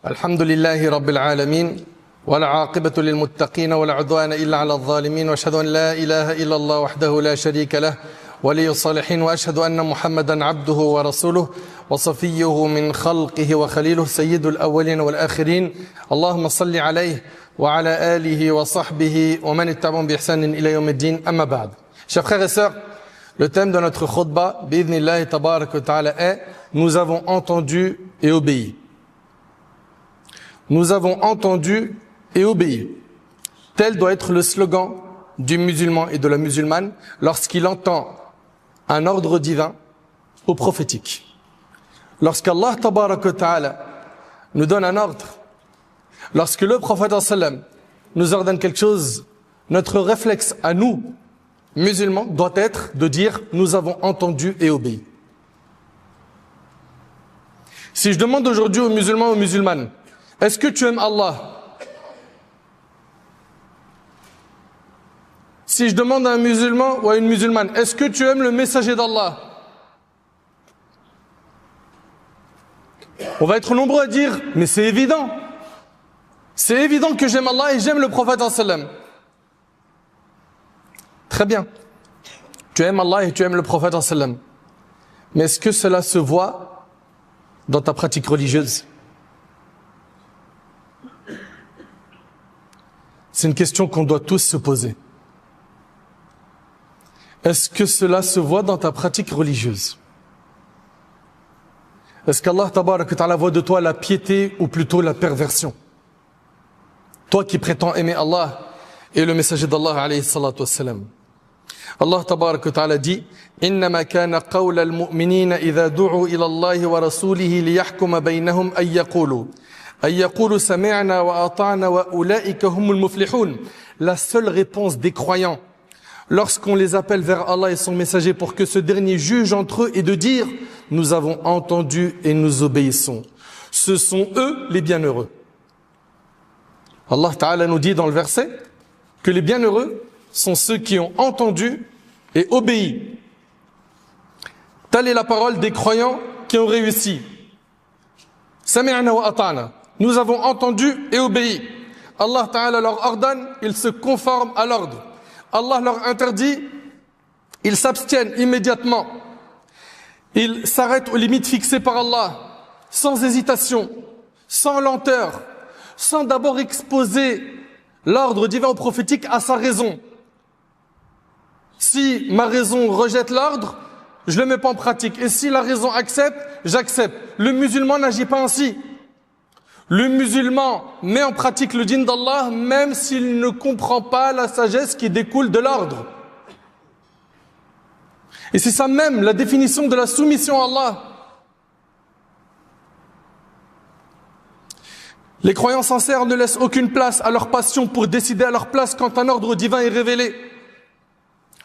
الحمد لله رب العالمين والعاقبة للمتقين ولا عدوان إلا على الظالمين وأشهد أن لا إله إلا الله وحده لا شريك له ولي الصالحين وأشهد أن محمدا عبده ورسوله وصفيه من خلقه وخليله سيد الأولين والآخرين اللهم صل عليه وعلى آله وصحبه ومن اتبعهم بإحسان إلى يوم الدين أما بعد. Chers frères et sœurs, le thème de notre khutbah, bi'idhnillahi tabarak wa ta'ala, est « Nous avons entendu et obéi ». Nous avons entendu et obéi. Tel doit être le slogan du musulman et de la musulmane lorsqu'il entend un ordre divin ou prophétique. Lorsqu'Allah tabarak wa ta'ala nous donne un ordre, lorsque le prophète sallam nous ordonne quelque chose, notre réflexe à nous, musulmans, doit être de dire « Nous avons entendu et obéi ». Si je demande aujourd'hui aux musulmans et aux musulmanes, est-ce que tu aimes Allah? Si je demande à un musulman ou à une musulmane, est-ce que tu aimes le messager d'Allah? On va être nombreux à dire, mais c'est évident. C'est évident que j'aime Allah et j'aime le prophète sallam. Très bien. Tu aimes Allah et tu aimes le prophète sallam. Mais est-ce que cela se voit dans ta pratique religieuse? C'est une question qu'on doit tous se poser. Est-ce que cela se voit dans ta pratique religieuse? Est-ce qu'Allah tabarak wa ta'ala voit de toi la piété ou plutôt la perversion? Toi qui prétends aimer Allah et le messager d'Allah alayhi salatu wassalam. Allah tabarak wa ta'ala dit إنما كان قول المؤمنين إذا دعوا إلى الله ورسوله ليحكم بينهم أن يقولوا سمعنا وأطعنا وأولئك هم المفلحون. La seule réponse des croyants lorsqu'on les appelle vers Allah et son messager pour que ce dernier juge entre eux est de dire nous avons entendu et nous obéissons. Ce sont eux les bienheureux. Allah Ta'ala nous dit dans le verset que les bienheureux sont ceux qui ont entendu et obéi. Telle est la parole des croyants qui ont réussi. Sami'na wa ata'na. Nous avons entendu et obéi. Allah Ta'ala leur ordonne, ils se conforment à l'ordre. Allah leur interdit, ils s'abstiennent immédiatement. Ils s'arrêtent aux limites fixées par Allah, sans hésitation, sans lenteur, sans d'abord exposer l'ordre divin ou prophétique à sa raison. Si ma raison rejette l'ordre, je ne le mets pas en pratique. Et si la raison accepte, j'accepte. Le musulman n'agit pas ainsi. Le musulman met en pratique le dîn d'Allah même s'il ne comprend pas la sagesse qui découle de l'ordre. Et c'est ça même la définition de la soumission à Allah. Les croyants sincères ne laissent aucune place à leur passion pour décider à leur place quand un ordre divin est révélé.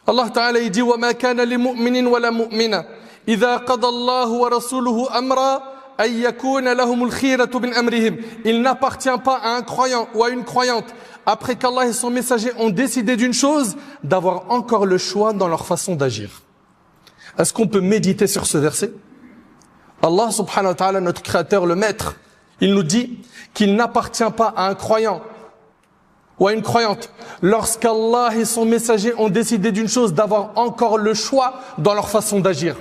Allah Ta'ala dit وَمَا كَانَ لِمُؤْمِنٍ وَلَا مُؤْمِنَةٍ إِذَا قَضَى اللَّهُ وَرَسُولُهُ أَمْرًا أَن يَكُونَ لَهُمُ الْخِيرَةُ مِنْ أَمْرِهِمْ. Il n'appartient pas à un croyant ou à une croyante, après qu'Allah et son messager ont décidé d'une chose, d'avoir encore le choix dans leur façon d'agir. Est-ce qu'on peut méditer sur ce verset? Allah subhanahu wa ta'ala, notre créateur, le maître, il nous dit qu'il n'appartient pas à un croyant ou à une croyante, lorsqu'Allah et son messager ont décidé d'une chose, d'avoir encore le choix dans leur façon d'agir.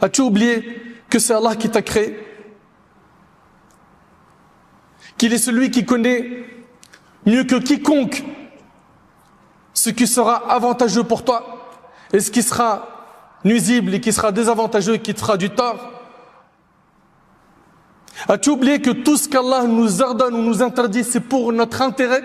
As-tu oublié que c'est Allah qui t'a créé? Qu'il est celui qui connaît mieux que quiconque ce qui sera avantageux pour toi et ce qui sera nuisible et qui sera désavantageux et qui te fera du tort? As-tu oublié que tout ce qu'Allah nous ordonne ou nous interdit, c'est pour notre intérêt?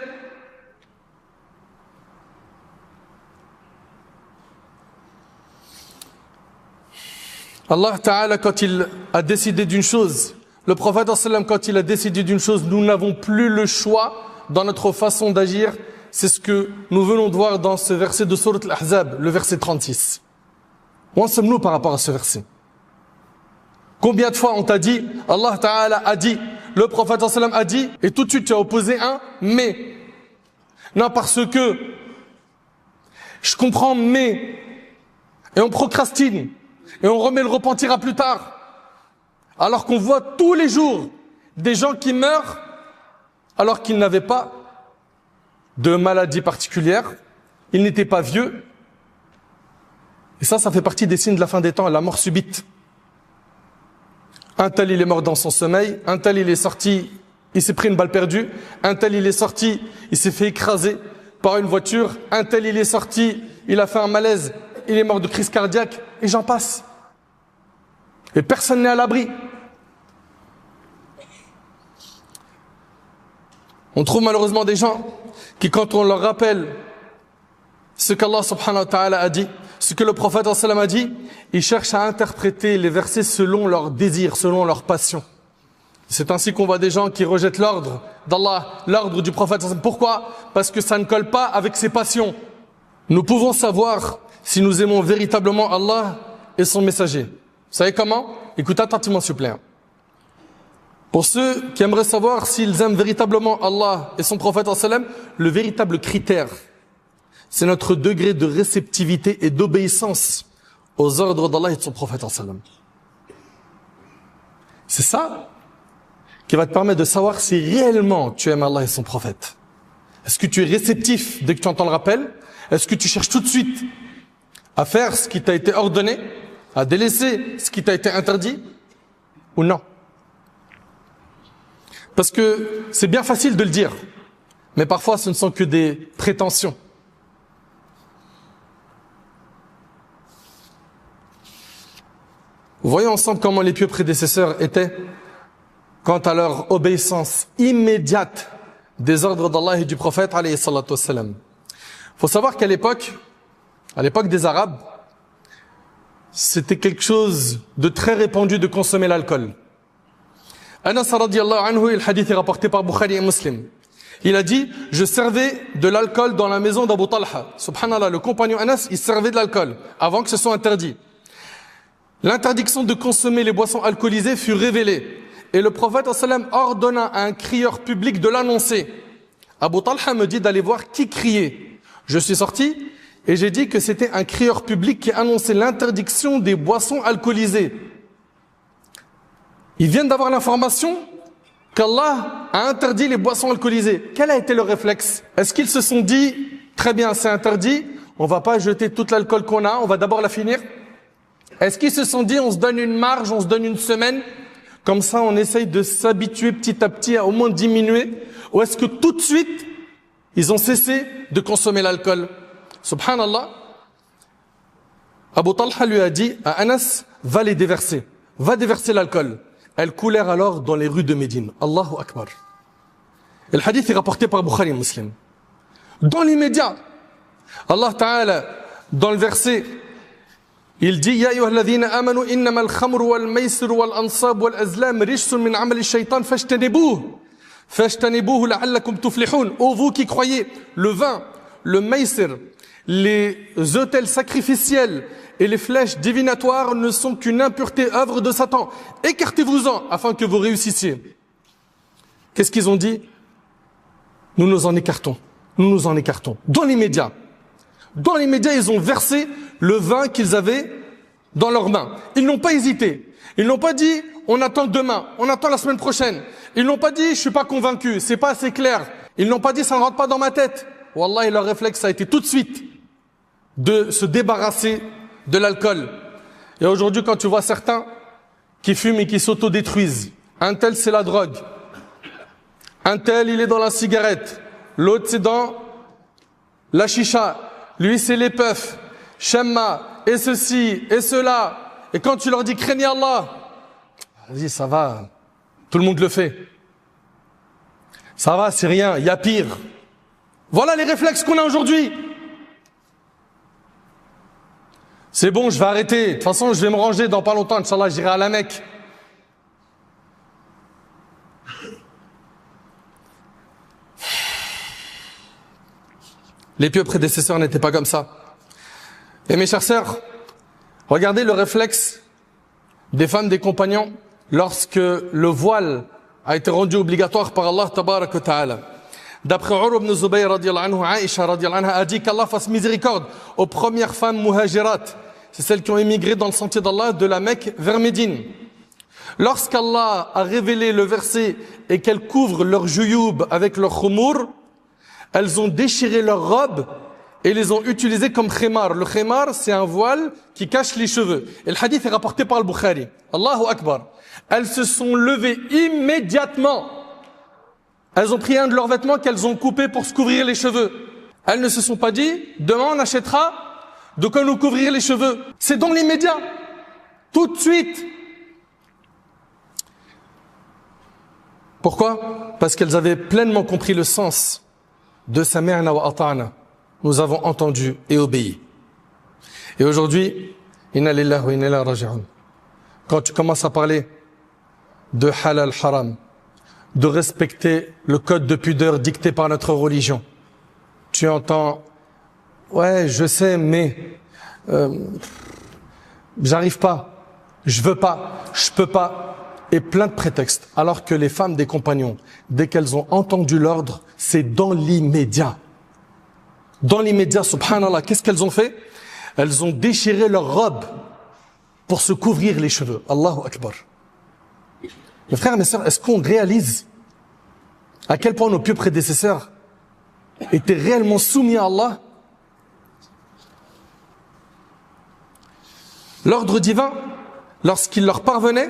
Allah Ta'ala, quand il a décidé d'une chose, le prophète sallam, quand il a décidé d'une chose, nous n'avons plus le choix dans notre façon d'agir. C'est ce que nous venons de voir dans ce verset de Sourate Al-Ahzab, le verset 36. Où en sommes-nous par rapport à ce verset? Combien de fois on t'a dit, Allah Ta'ala a dit, le prophète sallam a dit, et tout de suite tu as opposé un mais. Non, parce que je comprends mais, et on procrastine. Et on remet le repentir à plus tard. Alors qu'on voit tous les jours des gens qui meurent alors qu'ils n'avaient pas de maladie particulière, ils n'étaient pas vieux. Et ça fait partie des signes de la fin des temps, la mort subite. Un tel, il est mort dans son sommeil, un tel, il est sorti, il s'est pris une balle perdue, un tel, il est sorti, il s'est fait écraser par une voiture, un tel, il est sorti, il a fait un malaise, il est mort de crise cardiaque, et j'en passe. Et personne n'est à l'abri. On trouve malheureusement des gens qui, quand on leur rappelle ce qu'Allah subhanahu wa ta'ala a dit, ce que le prophète sallam a dit, ils cherchent à interpréter les versets selon leurs désirs, selon leurs passions. C'est ainsi qu'on voit des gens qui rejettent l'ordre d'Allah, l'ordre du prophète sallam. Pourquoi? Parce que ça ne colle pas avec ses passions. Nous pouvons savoir si nous aimons véritablement Allah et son messager. Vous savez comment? Écoutez attentivement s'il vous plaît. Pour ceux qui aimeraient savoir s'ils aiment véritablement Allah et son prophète sallam, le véritable critère, c'est notre degré de réceptivité et d'obéissance aux ordres d'Allah et de son prophète sallam. C'est ça qui va te permettre de savoir si réellement tu aimes Allah et son prophète. Est-ce que tu es réceptif dès que tu entends le rappel? Est-ce que tu cherches tout de suite à faire ce qui t'a été ordonné, à délaisser ce qui t'a été interdit, ou non? Parce que c'est bien facile de le dire, mais parfois ce ne sont que des prétentions. Voyons ensemble comment les pieux prédécesseurs étaient quant à leur obéissance immédiate des ordres d'Allah et du prophète alayhi salatu wassalam. Faut savoir qu'à l'époque des Arabes, c'était quelque chose de très répandu de consommer l'alcool. Anas radiyallahu anhu, le hadith est rapporté par Bukhari et Muslim. Il a dit, je servais de l'alcool dans la maison d'Abu Talha. Subhanallah, le compagnon Anas, il servait de l'alcool avant que ce soit interdit. L'interdiction de consommer les boissons alcoolisées fut révélée et le prophète sallam ordonna à un crieur public de l'annoncer. Abu Talha me dit d'aller voir qui criait. Je suis sorti et j'ai dit que c'était un crieur public qui annonçait l'interdiction des boissons alcoolisées. Ils viennent d'avoir l'information qu'Allah a interdit les boissons alcoolisées. Quel a été le réflexe? Est-ce qu'ils se sont dit, très bien, c'est interdit, on va pas jeter toute l'alcool qu'on a, on va d'abord la finir? Est-ce qu'ils se sont dit, on se donne une marge, on se donne une semaine, comme ça on essaye de s'habituer petit à petit à au moins diminuer? Ou est-ce que tout de suite, ils ont cessé de consommer l'alcool? Subhanallah. Abu Talha lui a dit à Anas, va les déverser, va déverser l'alcool. Elles coulèrent alors dans les rues de Médine. Allahu Akbar. Et le hadith est rapporté par Bukhari et Muslim. Dans l'immédiat, Allah Ta'ala, dans le verset, il dit, Ya ayyuhalladhina amanu innama al-khamru wal-maysir wal-ansab wal-azlam rijsun min amali shaytan fajtanibuhu la'allakum tuflihun. Ô vous qui croyez, le vin, le maysir, les autels sacrificiels et les flèches divinatoires ne sont qu'une impureté œuvre de Satan. Écartez-vous-en afin que vous réussissiez. Qu'est-ce qu'ils ont dit? Nous nous en écartons. Nous nous en écartons. Dans l'immédiat. Dans l'immédiat, ils ont versé le vin qu'ils avaient dans leurs mains. Ils n'ont pas hésité. Ils n'ont pas dit, on attend demain, on attend la semaine prochaine. Ils n'ont pas dit, je suis pas convaincu, c'est pas assez clair. Ils n'ont pas dit, ça ne rentre pas dans ma tête. Wallah, leur réflexe a été tout de suite de se débarrasser de l'alcool. Et aujourd'hui, quand tu vois certains qui fument et qui s'autodétruisent, un tel c'est la drogue, un tel il est dans la cigarette, l'autre c'est dans la chicha, lui c'est les puffs, Shemma, et ceci, et cela. Et quand tu leur dis craignez Allah, vas-y ça va, tout le monde le fait. Ça va, c'est rien, il y a pire. Voilà les réflexes qu'on a aujourd'hui. C'est bon, je vais arrêter. De toute façon, je vais me ranger dans pas longtemps. Inch'Allah, j'irai à la Mecque. Les pieux prédécesseurs n'étaient pas comme ça. Et mes chers sœurs, regardez le réflexe des femmes des compagnons lorsque le voile a été rendu obligatoire par Allah tabarak wa ta'ala. D'après Urwa ibn Zubayr radiyallahu anhu, Aïcha radiyallahu anha a dit qu'Allah fasse miséricorde aux premières femmes muhajirat. C'est celles qui ont émigré dans le sentier d'Allah de la Mecque vers Médine. Lorsqu'Allah a révélé le verset et qu'elles couvrent leur jouyoub avec leur khumur, elles ont déchiré leurs robes et les ont utilisées comme khimar. Le khimar, c'est un voile qui cache les cheveux. Et le hadith est rapporté par le Bukhari. Allahu Akbar. Elles se sont levées immédiatement. Elles ont pris un de leurs vêtements qu'elles ont coupé pour se couvrir les cheveux. Elles ne se sont pas dit, demain on achètera de quoi nous couvrir les cheveux. C'est dans l'immédiat. Tout de suite. Pourquoi? Parce qu'elles avaient pleinement compris le sens de Sami'na wa ata'na. Nous avons entendu et obéi. Et aujourd'hui, inna lillahi wa inna ilayhi raji'un. Quand tu commences à parler de halal haram, de respecter le code de pudeur dicté par notre religion, tu entends, ouais, je sais, mais j'arrive pas, je veux pas, je peux pas, et plein de prétextes. Alors que les femmes des compagnons, dès qu'elles ont entendu l'ordre, c'est dans l'immédiat. Dans l'immédiat, subhanallah, qu'est-ce qu'elles ont fait? Elles ont déchiré leurs robes pour se couvrir les cheveux. Allahu Akbar. Mes frères et mes sœurs, est-ce qu'on réalise à quel point nos pieux prédécesseurs étaient réellement soumis à Allah? L'ordre divin, lorsqu'il leur parvenait,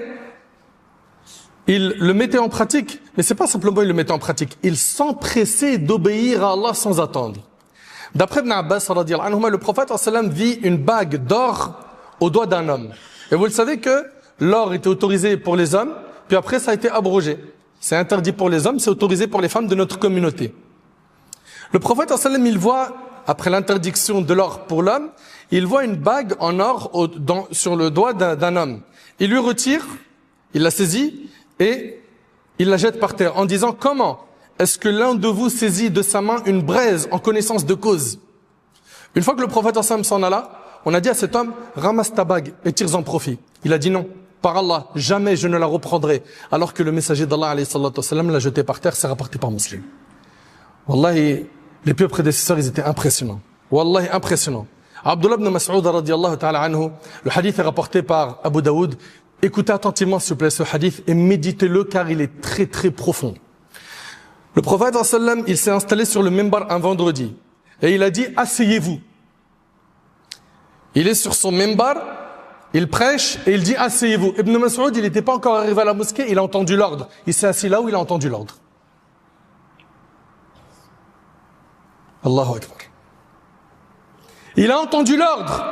ils le mettaient en pratique, mais c'est pas simplement ils le mettaient en pratique, ils s'empressaient d'obéir à Allah sans attendre. D'après Ibn Abbas, radiyallahu anhu, le prophète sallam vit une bague d'or au doigt d'un homme. Et vous le savez que l'or était autorisé pour les hommes, puis après ça a été abrogé. C'est interdit pour les hommes, c'est autorisé pour les femmes de notre communauté. Le prophète sallam, il voit, après l'interdiction de l'or pour l'homme, il voit une bague en or sur le doigt d'un homme. Il lui retire, il la saisit et il la jette par terre en disant: comment est-ce que l'un de vous saisit de sa main une braise en connaissance de cause? Une fois que le prophète sallam s'en alla, on a dit à cet homme: ramasse ta bague et tire-en profit. Il a dit non. Par Allah, jamais je ne la reprendrai. Alors que le messager d'Allah alayhi salatu wassalam l'a jeté par terre, c'est rapporté par Muslim. Wallahi, les pieux prédécesseurs, ils étaient impressionnants. Wallahi, impressionnants. Abdullah ibn Mas'ud radiyallahu ta'ala anhu, le hadith est rapporté par Abu Daoud. Écoutez attentivement s'il vous plaît ce hadith et méditez-le car il est très très profond. Le prophète sallam, il s'est installé sur le minbar un vendredi et il a dit: asseyez-vous. Il est sur son minbar, il prêche et il dit: asseyez-vous. Ibn Mas'ud, il n'était pas encore arrivé à la mosquée, il a entendu l'ordre. Il s'est assis là où il a entendu l'ordre. Allahu Akbar. Il a entendu l'ordre.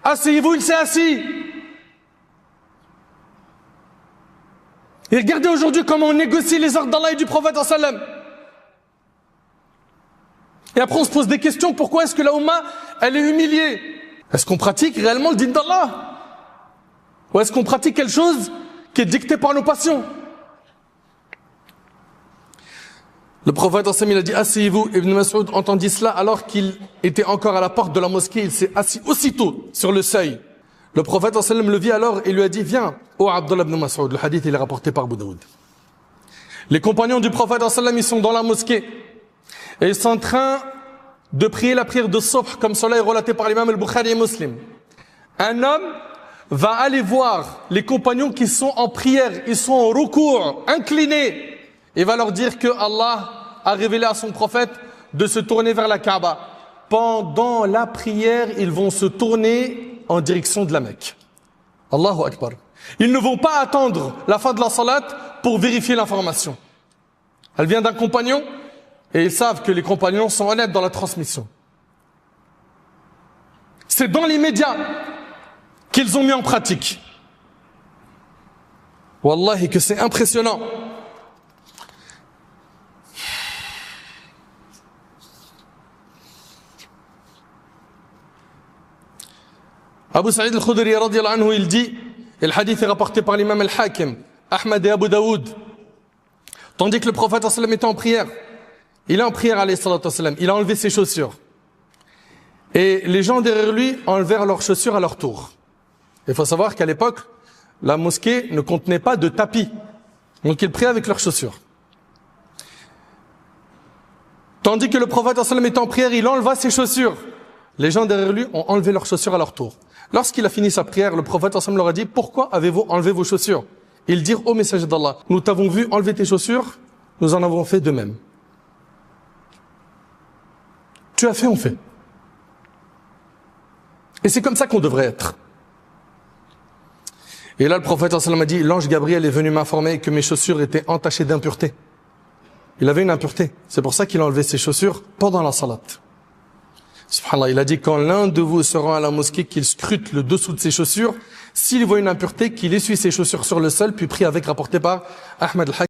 Asseyez-vous, il s'est assis. Et regardez aujourd'hui comment on négocie les ordres d'Allah et du prophète sallam. Et après on se pose des questions, pourquoi est-ce que la Ummah, elle est humiliée? Est-ce qu'on pratique réellement le din d'Allah? Ou est-ce qu'on pratique quelque chose qui est dicté par nos passions? Le prophète sallam, il a dit: asseyez-vous. Ibn Mas'ud entendit cela alors qu'il était encore à la porte de la mosquée. Il s'est assis aussitôt sur le seuil. Le prophète sallam le vit alors et lui a dit: viens, ô Abdullah ibn Mas'ud. Le hadith, il est rapporté par Abu Daoud. Les compagnons du prophète sallam, ils sont dans la mosquée et ils sont en train de prier la prière de Subh, comme cela est relaté par l'imam al-Bukhari et Muslim. Un homme va aller voir les compagnons qui sont en prière, ils sont en ruku', inclinés, et va leur dire que Allah a révélé à son prophète de se tourner vers la Kaaba. Pendant la prière, ils vont se tourner en direction de la Mecque. Allahu Akbar. Ils ne vont pas attendre la fin de la salat pour vérifier l'information. Elle vient d'un compagnon et ils savent que les compagnons sont honnêtes dans la transmission. C'est dans l'immédiat qu'ils ont mis en pratique. Wallahi que c'est impressionnant. Abu Sa'id al-Khudri radiyallahu anhu, il dit, et le hadith est rapporté par l'imam al-Hakim, Ahmad et Abu Daoud, tandis que le prophète sallam était en prière, il est en prière alayhi salatu wassalam, il a enlevé ses chaussures. Et les gens derrière lui enlevèrent leurs chaussures à leur tour. Il faut savoir qu'à l'époque, la mosquée ne contenait pas de tapis. Donc ils priaient avec leurs chaussures. Tandis que le prophète sallam était en prière, il enleva ses chaussures. Les gens derrière lui ont enlevé leurs chaussures à leur tour. Lorsqu'il a fini sa prière, le prophète sallam leur a dit: pourquoi avez-vous enlevé vos chaussures? Ils dirent au messager d'Allah, nous t'avons vu enlever tes chaussures, nous en avons fait de même. Tu as fait, on fait. Et c'est comme ça qu'on devrait être. Et là, le prophète sallallahu alayhi wa sallam a dit, l'ange Gabriel est venu m'informer que mes chaussures étaient entachées d'impureté. Il avait une impureté. C'est pour ça qu'il a enlevé ses chaussures pendant la salat. Subhanallah, il a dit, quand l'un de vous se rend à la mosquée, qu'il scrute le dessous de ses chaussures, s'il voit une impureté, qu'il essuie ses chaussures sur le sol, puis prie avec, rapporté par Ahmed al-Hakim.